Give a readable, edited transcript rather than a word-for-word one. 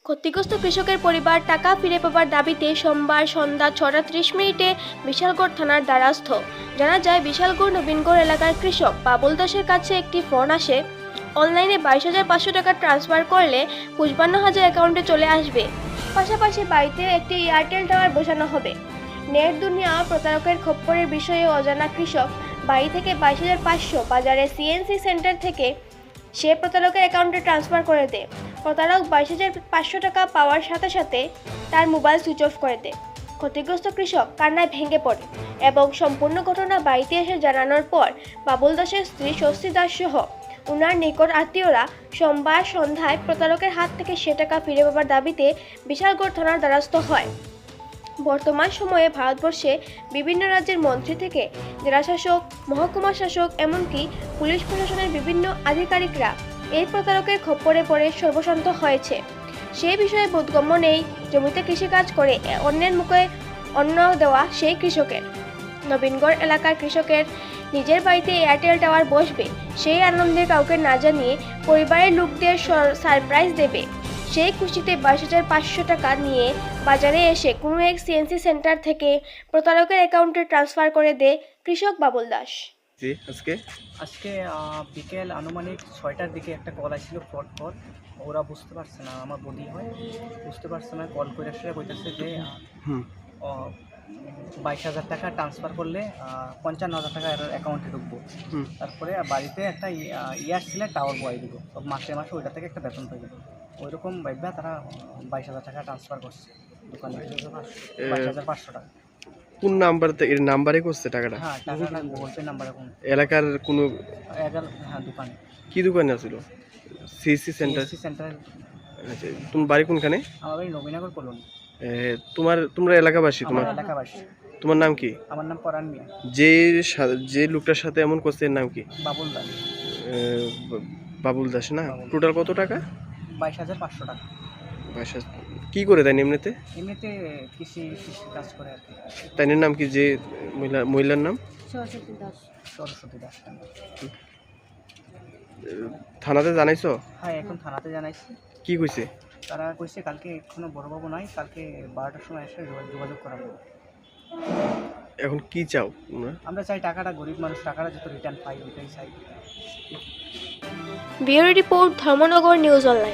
ক্ষতিগ্রস্ত কৃষকের পরিবার টাকা ফিরে পাবার দাবিতে সোমবার সন্ধ্যা 6:30 বিশালগড় থানার দ্বারস্থ। জানা যায়, বিশালগড় নবীনগড় এলাকার কৃষক বাবুল দাসের কাছে একটি ফোন আসে। অনলাইনে 22,500 টাকা ট্রান্সফার করলে 55,000 অ্যাকাউন্টে চলে আসবে। পাশাপাশি বাড়িতে একটি এয়ারটেল টাওয়ার বসানো হবে। নেট দুনিয়া প্রতারকের খপ্পরের বিষয়ে অজানা কৃষক বাড়ি থেকে 22,500 বাজারে সিএনসি সেন্টার থেকে সে প্রতারকের অ্যাকাউন্টে ট্রান্সফার করে দেয়। প্রতারক 22,500 টাকা পাওয়ার সাথে সাথে তার মোবাইল সুইচ অফ করে দেয়। ক্ষতিগ্রস্ত কৃষক কান্নায় ভেঙে পড়ে এবং সম্পূর্ণ ঘটনা বাড়িতে এসে জানানোর পর বাবুল দাসের স্ত্রী স্বস্তি দাস সহ উনার নিকট আত্মীয়রা সোমবার সন্ধ্যায় প্রতারকের হাত থেকে সে টাকা ফিরে পাবার দাবিতে বিশালগড় থানার দ্বারস্থ হয়। বর্তমান সময়ে ভারতবর্ষে বিভিন্ন রাজ্যের মন্ত্রী থেকে জেলাশাসক, মহকুমা শাসক, এমনকি পুলিশ প্রশাসনের বিভিন্ন আধিকারিকরা এই প্রতারকের খপ্পরে পড়ে সর্বশান্ত হয়েছে। সেই বিষয়ে বোধগম্য নেই জমিতে কৃষিকাজ করে অন্যের মুখে অন্ন দেওয়া সেই কৃষকের। নবীনগড় এলাকার কৃষকের নিজের বাড়িতে এয়ারটেল টাওয়ার বসবে, সেই আনন্দে কাউকে না জানিয়ে পরিবারের লোকদের সারপ্রাইজ দেবে। সেই খুশিতে 22,500 টাকা নিয়ে বাজারে এসে কোনো এক সিএনসি সেন্টার থেকে প্রতারকের অ্যাকাউন্টে ট্রান্সফার করে দেয় কৃষক বাবুল দাস। আজকে বিকেল আনুমানিক 6টার দিকে একটা কল আসছিল ফ্রড কল। ওরা বুঝতে পারছে না, আমার বডি হয় বুঝতে পারছে না, কল করে আসলে বলতেছে যে 22,000 টাকা ট্রান্সফার করলে 55,000 টাকা এর অ্যাকাউন্টে ঢুকবো। তারপরে বাড়িতে একটা এয়ারটেলের টাওয়ার বয় দিব, মাসে মাসে ওইটা থেকে একটা বেতন পাই দেবো। ওইরকম ভাববে তারা 22,000 টাকা ট্রান্সফার করছে দোকানে, 22,500 টাকা। কোন নাম্বার থেকে এর নাম্বারে করছে টাকাটা? হ্যাঁ, টাকাটা গুগল পে নাম্বার। এখন এলাকার কোনো হ্যাঁ, দোকানে। কি দোকানে আছিল? CC centre. আচ্ছা, তোমার বাড়ি কোনখানে? আমার বাড়ি নবীনগর কলোনি। তোমরা এলাকাবাসী? তোমার এলাকাবাসী। তোমার নাম কি? আমার নাম পরাণ মিয়া। যে লোকটার সাথে এমন করছে এর নাম কি? বাবুল দাস। বাবুল দাস না? টোটাল কত টাকা? 22,500 টাকা। কি করে দেন এমনিতে? এমনিতে কৃষি কাজ করে আর কি। তাই নাম কি? যে মহিলার নাম? সরস্বতী দাস। থানাতে জানাইছো? হ্যাঁ, এখন থানাতে জানাইছি। কি কইছে? তারা কইছে কালকে এখনো বড়বাবু নাই, কালকে 12টার সময় এসে যোগাযোগ করাবো। এখন কি চাও? আমরা চাই টাকাটা, গরিব মানুষ টাকাটা যত রিটার্ন পাই ওইটাই চাই। Bureau report, Dharmanagar news online.